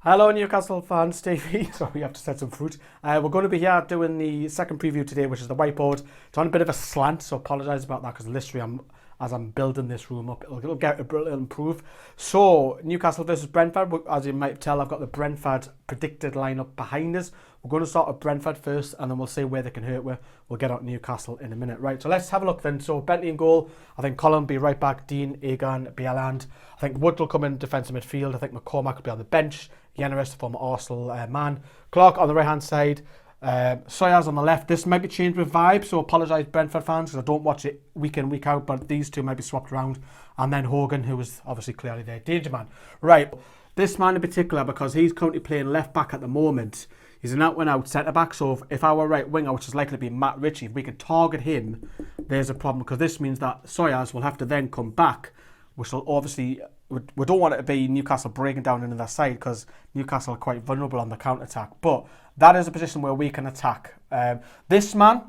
Hello Newcastle fans, Stevie. Sorry, we have to set some fruit. We're going to be here doing the second preview today, which is the whiteboard. It's on a bit of a slant, so apologise about that because literally as I'm building this room up, it'll improve. So Newcastle versus Brentford. As you might tell, I've got the Brentford predicted lineup behind us. We're going to start with Brentford first, and then we'll see where they can hurt. We'll get out Newcastle in a minute. Right, so let's have a look then. So Bentley in goal. I think Colin will be right back. Dean, Egan, Bieland. I think Wood will come in defensive midfield. I think McCormack will be on the bench. Yennaris, the former Arsenal man. Clark on the right-hand side. Sawyers on the left. This might be changed with vibe, so apologise Brentford fans because I don't watch it week in, week out, but these two might be swapped around. And then Hogan, who was obviously clearly their danger man. Right, this man in particular, because he's currently playing left back at the moment, he's an out-and-out centre-back, so if our right winger, which is likely to be Matt Ritchie, if we can target him, there's a problem, because this means that Sawyers will have to then come back, which will obviously... We don't want it to be Newcastle breaking down into their side because Newcastle are quite vulnerable on the counter-attack. But that is a position where we can attack. This man,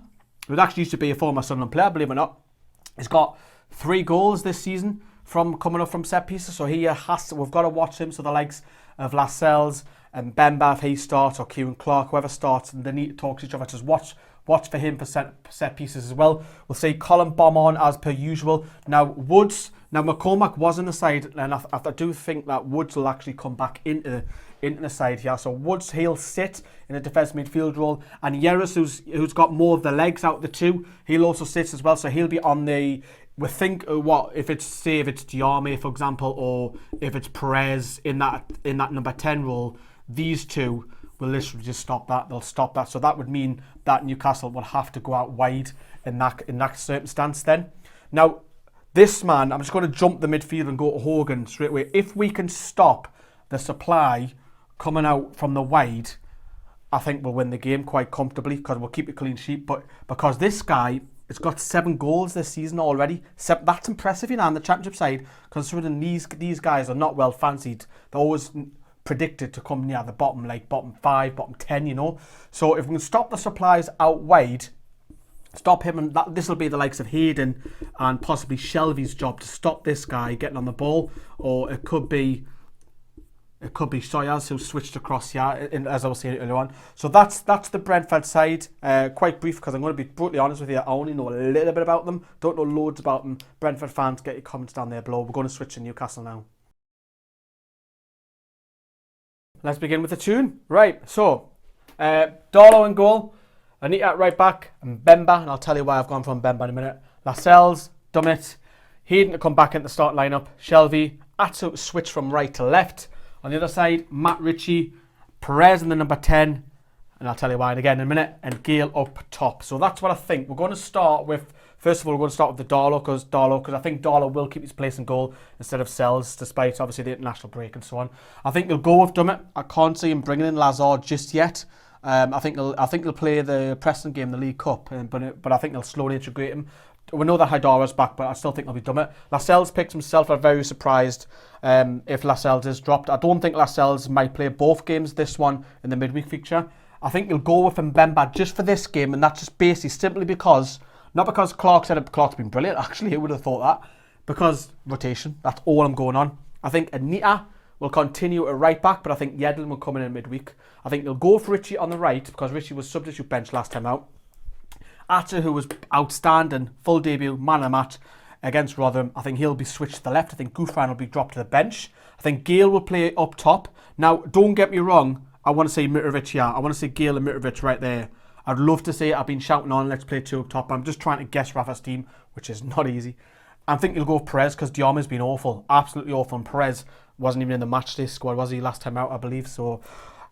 who actually used to be a former Sunderland player, believe it or not, he's got 3 goals this season from coming up from set pieces. So we've got to watch him. So the likes of Lascelles and Bemba, if he starts, or Kieran Clark, whoever starts, and they need to talk to each other. Just watch for him for set pieces as well. We'll see Colin bomb on as per usual. Now McCormack was in the side, and I do think that Woods will actually come back into the side here. So Woods, he'll sit in a defensive midfield role, and Yeris, who's got more of the legs out of the two, he'll also sit as well. So he'll be on the... We think if it's Diarmi, for example, or if it's Perez in that number 10 role, these two will literally just stop that. They'll stop that. So that would mean that Newcastle will have to go out wide in that circumstance then. Now, this man, I'm just going to jump the midfield and go to Hogan straight away. If we can stop the supply coming out from the wide, I think we'll win the game quite comfortably because we'll keep a clean sheet. But because this guy has got 7 goals this season already, that's impressive, on the Championship side, considering these guys are not well fancied. They're always predicted to come near the bottom, like bottom 5, bottom 10, So if we can stop the supplies out wide, stop him, and this will be the likes of Hayden and possibly Shelby's job to stop this guy getting on the ball, or it could be Sawyers who switched across here, as I was saying earlier on. So that's the Brentford side. Quite brief because I'm going to be brutally honest with you. I only know a little bit about them. Don't know loads about them. Brentford fans, get your comments down there below. We're going to switch to Newcastle now. Let's begin with the tune. Right, so Darlow in goal, Anita at right back, and Bemba, and I'll tell you why I've gone from Bemba in a minute. Lascelles, Dummett, Hayden to come back in the start lineup, Shelby, Atsu switch from right to left. On the other side, Matt Ritchie, Perez in the number 10, and I'll tell you why again in a minute, and Gale up top. So that's what I think. We're going to start with, first of all, we're going to start with the Darlow, because I think Darlow will keep his place in goal instead of Sells, despite obviously the international break and so on. I think he'll go with Dummett. I can't see him bringing in Lazard just yet. I think he'll play the Preston game, the League Cup, but I think they'll slowly integrate him. We know that Haidara's back, but I still think they'll be Dummett. Lascelles picked himself. I'm very surprised if Lascelles is dropped. I don't think Lascelles might play both games, this one in the midweek fixture. I think he'll go with Mbemba just for this game, and that's just basically simply because, not because Clark said Clark's been brilliant, actually, who would have thought that? Because rotation, that's all I'm going on. I think Anita will continue at right back, but I think Yedlin will come in midweek. I think they'll go for Ritchie on the right, because Ritchie was substitute bench last time out. Atta, who was outstanding, full debut, man of the match against Rotherham, I think he'll be switched to the left. I think Gouffran will be dropped to the bench. I think Gale will play up top. Now, don't get me wrong, I want to say Mitrovic here. I want to say Gale and Mitrovic right there. I'd love to say I've been shouting on, let's play 2 up top. I'm just trying to guess Rafa's team, which is not easy. I think he'll go with Perez because Diarmi's been awful, absolutely awful, and Perez wasn't even in the matchday squad, was he, last time out, I believe. So,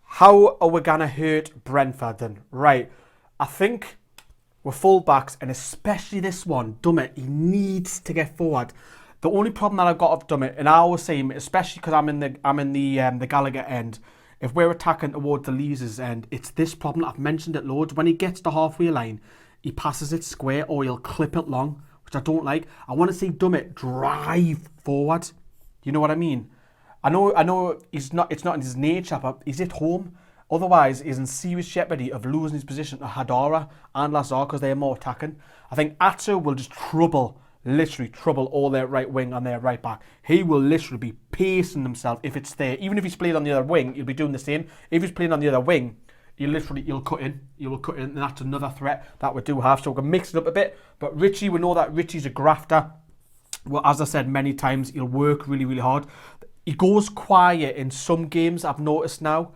how are we going to hurt Brentford then? Right, I think with full-backs, and especially this one, Dummett, he needs to get forward. The only problem that I've got of Dummett, and I always say, especially because I'm in the Gallagher end, if we're attacking towards the Lees' end, it's this problem. I've mentioned it loads. When he gets to halfway line, he passes it square or he'll clip it long, which I don't like. I want to see Dummett drive forward. You know what I mean? I know it's not in his nature, but he's at home. Otherwise, he's in serious jeopardy of losing his position to Hadara and Lazar because they're more attacking. I think Atsu will just trouble literally trouble all their right wing and their right back. He will literally be pacing himself if it's there. Even if he's playing on the other wing, he'll be doing the same. If he's playing on the other wing, he'll cut in. He will cut in, and that's another threat that we do have. So we're going to mix it up a bit. But Richie, we know that Richie's a grafter. Well, as I said many times, he'll work really, really hard. He goes quiet in some games, I've noticed now.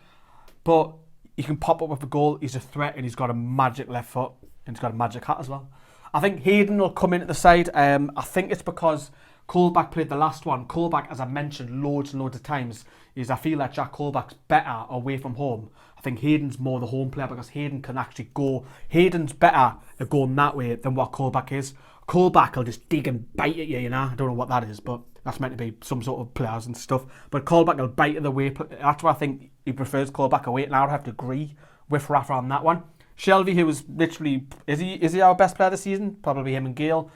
But he can pop up with a goal. He's a threat, and he's got a magic left foot. And he's got a magic hat as well. I think Hayden will come into the side. I think it's because Colback played the last one. Colback, as I mentioned loads and loads of times, I feel like Jack Colback's better away from home. I think Hayden's more the home player because Hayden can actually go. Hayden's better at going that way than what Colback is. Colback will just dig and bite at you, you know. I don't know what that is, but that's meant to be some sort of players and stuff. But Colback will bite at the way. That's why I think he prefers Colback away. And I would have to agree with Rafa on that one. Shelby, who was literally, is he our best player this season? Probably him and Gale.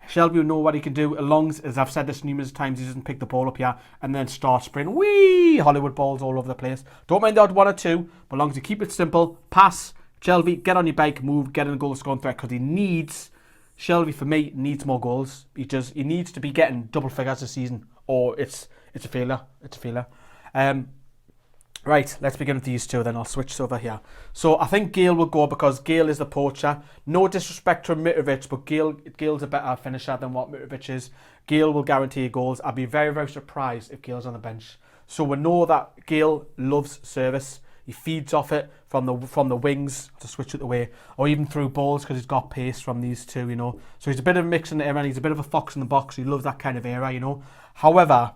Shelby will know what he can do, as long as I've said this numerous times, he doesn't pick the ball up here and then start spraying Hollywood balls all over the place. Don't mind the odd one or two, but as long as you keep it simple, pass, Shelby, get on your bike, move, get in a goal scoring threat, because Shelby, for me, needs more goals. He needs to be getting double figures this season, or it's a failure. It's a failure. Right, let's begin with these two then. I'll switch over here. So I think Gale will go because Gale is the poacher. No disrespect to Mitrovic, but Gale's a better finisher than what Mitrovic is. Gale will guarantee goals. I'd be very, very surprised if Gale's on the bench. So we know that Gale loves service. He feeds off it from the wings to switch it away, or even through balls because he's got pace from these two, you know. So he's a bit of a mix in the era, and he's a bit of a fox in the box. He loves that kind of era, you know. However,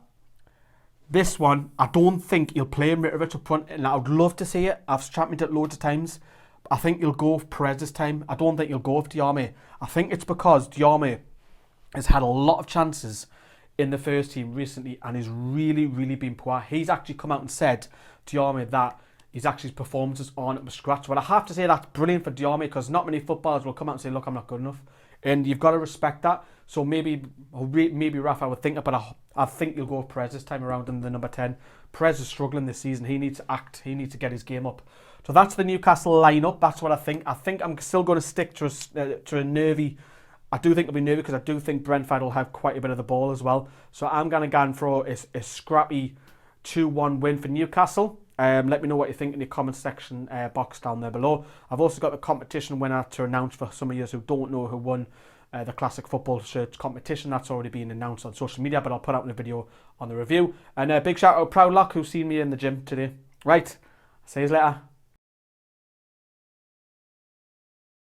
this one, I don't think he'll play Mitrovic up front, and I would love to see it. I've championed it loads of times. I think he'll go with Perez this time. I don't think he'll go with Diame. I think it's because Diame has had a lot of chances in the first team recently, and he's really, really been poor. He's actually come out and said, Diame, that his performances aren't up to scratch. But I have to say that's brilliant for Diame, because not many footballers will come out and say, look, I'm not good enough. And you've got to respect that. So maybe Rafa would think it, but I think he'll go with Perez this time around in the number 10. Perez is struggling this season. He needs to act. He needs to get his game up. So that's the Newcastle lineup. That's what I think. I think I'm still going to stick to a nervy. I do think it'll be nervy because I do think Brentford will have quite a bit of the ball as well. So I'm going to go and throw a scrappy 2-1 win for Newcastle. Let me know what you think in the comment section box down there below. I've also got the competition winner to announce for some of you who don't know who won the classic football shirts competition. That's already been announced on social media, but I'll put out in a video on the review. And a big shout out to Proud Lock, who's seen me in the gym today. Right, see you later.